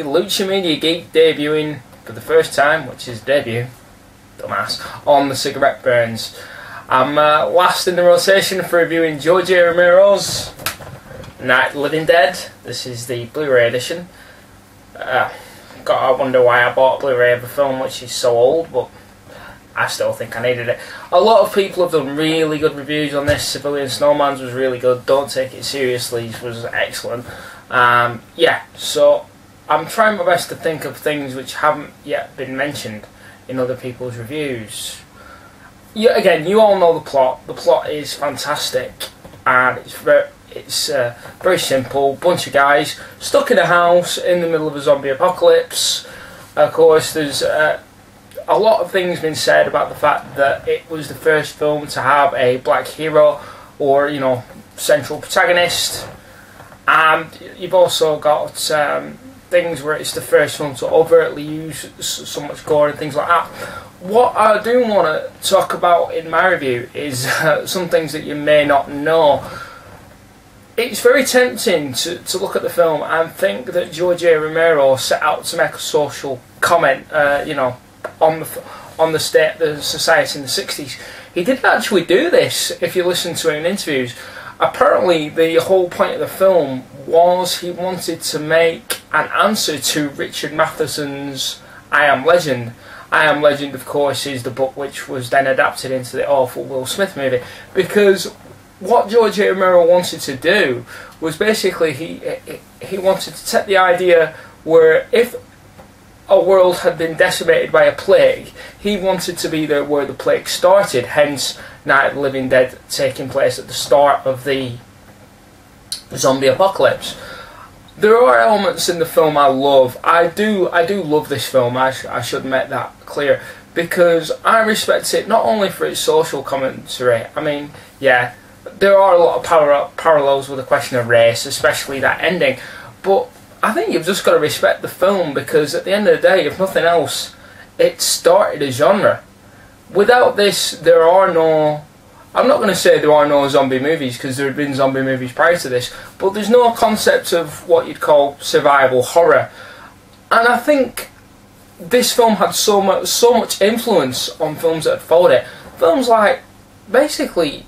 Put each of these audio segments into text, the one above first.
Luchamediageek debuting for the first time, which is debut, dumbass, on the Cigarette Burns. I'm last in the rotation for reviewing George A. Romero's Night of the Living Dead. This is the Blu-ray edition. I wonder why I bought a Blu-ray of a film which is so old, but I still think I needed it. A lot of people have done really good reviews on this. Civilian Snowman's was really good. Don't Take It Seriously was excellent. Yeah, so I'm trying my best to think of things which haven't yet been mentioned in other people's reviews. Yeah, again, you all know the plot. The plot is fantastic, and it's very simple. Bunch of guys stuck in a house in the middle of a zombie apocalypse. Of course, there's a lot of things been said about the fact that it was the first film to have a black hero, or, you know, central protagonist. And you've also got things where it's the first film to overtly use so much gore and things like that. What I do want to talk about in my review is some things that you may not know. It's very tempting to look at the film and think that George A. Romero set out to make a social comment, you know, on the state of the society in the 60s. He didn't actually do this, if you listen to him in interviews. Apparently, the whole point of the film was he wanted to make an answer to Richard Matheson's I Am Legend. I Am Legend, of course, is the book which was then adapted into the awful Will Smith movie. Because what George A. Romero wanted to do was basically he wanted to take the idea where if a world had been decimated by a plague, he wanted to be there where the plague started, hence Night of the Living Dead taking place at the start of the zombie apocalypse. There are elements in the film I love. I do love this film, I should make that clear, because I respect it not only for its social commentary. I mean, yeah, there are a lot of parallels with the question of race, especially that ending, but I think you've just got to respect the film, because at the end of the day, if nothing else, it started a genre. Without this, there are no... I'm not going to say there are no zombie movies, because there had been zombie movies prior to this, but there's no concept of what you'd call survival horror. And I think this film had so much influence on films that had followed it. Films like, basically,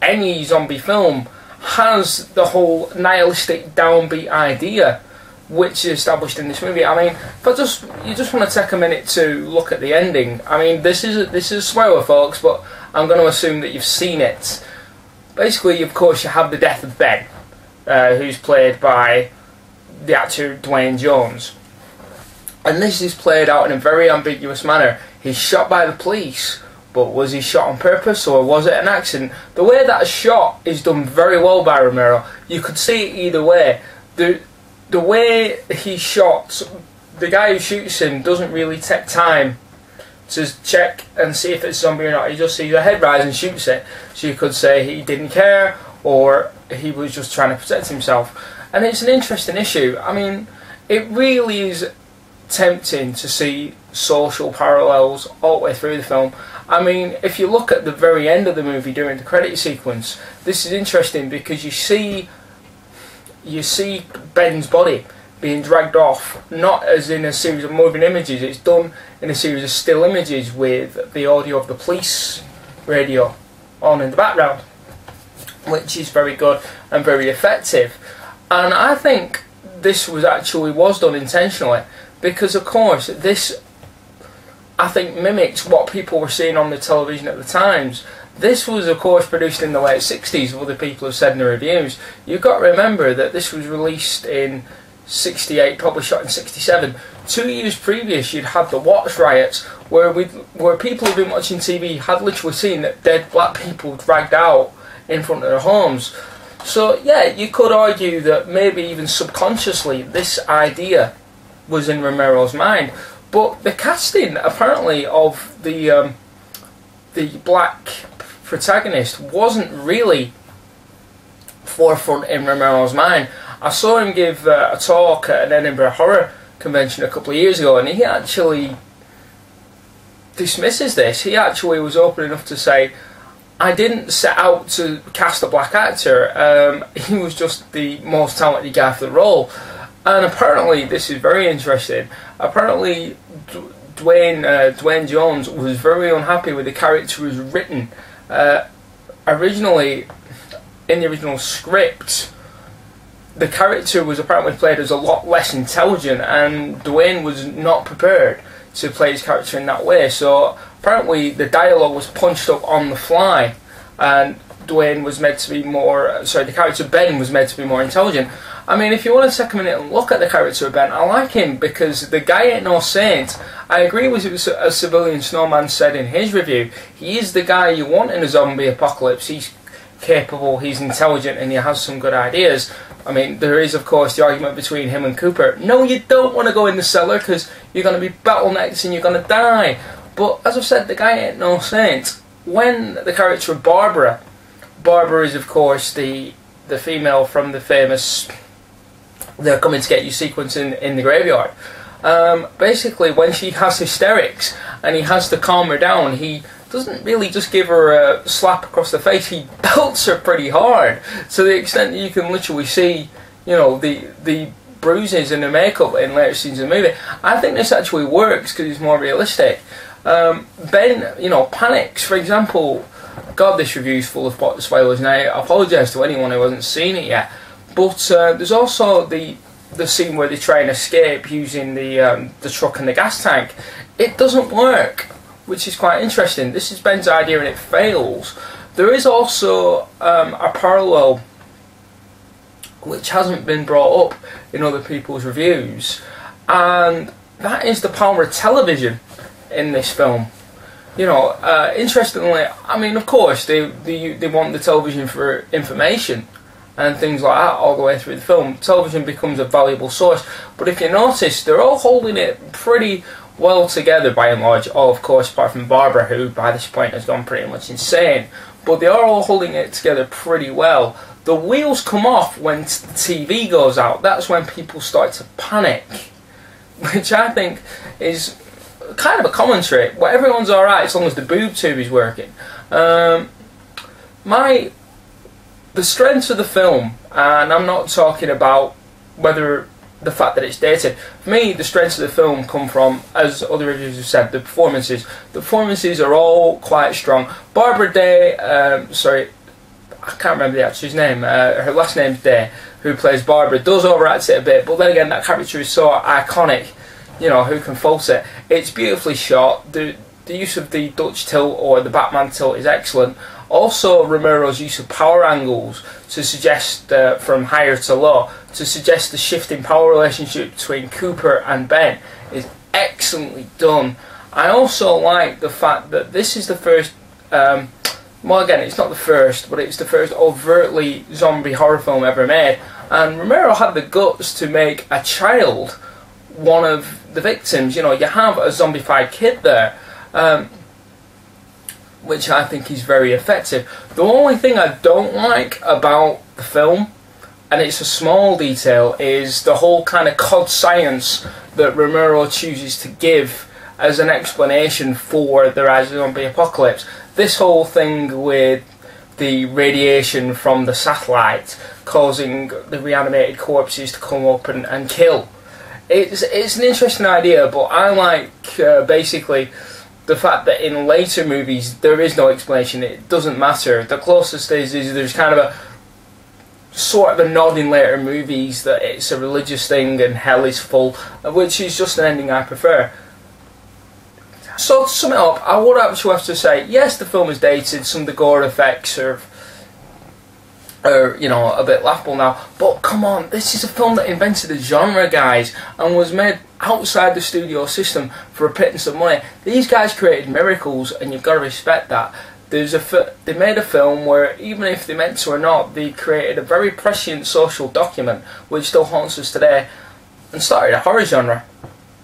any zombie film has the whole nihilistic downbeat idea which is established in this movie. I mean, if you just want to take a minute to look at the ending. I mean, this is a spoiler, folks, but I'm going to assume that you've seen it. Basically, of course, you have the death of Ben, who's played by the actor Dwayne Jones, and this is played out in a very ambiguous manner. He's shot by the police, but was he shot on purpose, or was it an accident? The way that's shot is done very well by Romero. You could see it either way. The way he's shot, the guy who shoots him doesn't really take time to check and see if it's a zombie or not. He just sees a head rise and shoots it. So you could say he didn't care, or he was just trying to protect himself. And it's an interesting issue. I mean, it really is tempting to see social parallels all the way through the film. I mean, if you look at the very end of the movie during the credit sequence, this is interesting because you see Ben's body being dragged off, not as in a series of moving images. It's done in a series of still images with the audio of the police radio on in the background, which is very good and very effective. And I think this was done intentionally, because of course this, I think, mimics what people were seeing on the television at the times. This was, of course, produced in the late 60s, other people have said in the reviews. You've got to remember that this was released in 68, probably shot in 67. 2 years previous, you'd had the Watts riots, where people who've been watching TV had literally seen dead black people dragged out in front of their homes. So, yeah, you could argue that maybe even subconsciously this idea was in Romero's mind. But the casting, apparently, of the black protagonist wasn't really forefront in Romero's mind. I saw him give a talk at an Edinburgh Horror Convention a couple of years ago, and he actually dismisses this. He actually was open enough to say, I didn't set out to cast a black actor, he was just the most talented guy for the role. And apparently, this is very interesting, apparently Dwayne Jones was very unhappy with the character as written. Originally, in the original script, the character was apparently played as a lot less intelligent, and Dwayne was not prepared to play his character in that way. So apparently the dialogue was punched up on the fly, and Dwayne was meant to be more, the character Ben was meant to be more intelligent. I mean, if you want to take a minute and look at the character of Ben, I like him because the guy ain't no saint. I agree with what a Civilian Snowman said in his review. He is the guy you want in a zombie apocalypse. He's capable, he's intelligent, and he has some good ideas. I mean, there is, of course, the argument between him and Cooper. No, you don't want to go in the cellar because you're going to be bottlenecked and you're going to die. But, as I've said, the guy ain't no saint. When the character of Barbara is, of course, the female from the famous "They're Coming to Get You" sequence in the graveyard. Basically, when she has hysterics and he has to calm her down, he doesn't really just give her a slap across the face, he belts her pretty hard, to the extent that you can literally see, you know, the bruises in the makeup in later scenes of the movie. I think this actually works because it's more realistic. Ben, you know, panics, for example. God, this review's full of spoilers, and I apologise to anyone who hasn't seen it yet. But there's also the scene where they try and escape using the truck and the gas tank. It doesn't work, which is quite interesting. This is Ben's idea and it fails. There is also a parallel which hasn't been brought up in other people's reviews, and that is the power of television in this film. You know, interestingly, I mean, of course, they want the television for information and things like that all the way through the film. Television becomes a valuable source, but if you notice, they're all holding it pretty well together by and large. Oh, of course, apart from Barbara, who by this point has gone pretty much insane, but they are all holding it together pretty well. The wheels come off when the TV goes out. That's when people start to panic, which I think is kind of a commentary. Well, everyone's alright as long as the boob tube is working. The strengths of the film, and I'm not talking about whether the fact that it's dated. For me, the strengths of the film come from, as other reviewers have said, the performances. The performances are all quite strong. Barbara Day, I can't remember the actress name, her last name's Day, who plays Barbara, does overact it a bit, but then again, that character is so iconic, you know, who can fault it? It's beautifully shot. The use of the Dutch tilt or the Batman tilt is excellent. Also, Romero's use of power angles to suggest, from higher to low, to suggest the shift in power relationship between Cooper and Ben is excellently done. I also like the fact that this is the first, well again, it's not the first, but it's the first overtly zombie horror film ever made. And Romero had the guts to make a child one of the victims. You know, you have a zombified kid there, which I think is very effective. The only thing I don't like about the film, and it's a small detail, is the whole kind of cod science that Romero chooses to give as an explanation for the rise of the zombie apocalypse. This whole thing with the radiation from the satellite causing the reanimated corpses to come up and kill. It's an interesting idea, but I like basically the fact that in later movies there is no explanation. It doesn't matter. The closest is there's kind of a sort of a nod in later movies that it's a religious thing and hell is full, which is just an ending I prefer. So to sum it up, I would actually have to say, yes, the film is dated. Some of the gore effects are you know, a bit laughable now, but come on, this is a film that invented a genre, guys, and was made outside the studio system for a pittance of money. These guys created miracles, and you've got to respect that. They made a film where, even if they meant to or not, they created a very prescient social document which still haunts us today, and started a horror genre.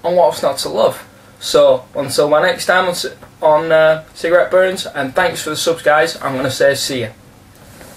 And what's not to love? So until my next time on Cigarette Burns, and thanks for the subs, guys, I'm going to say see ya.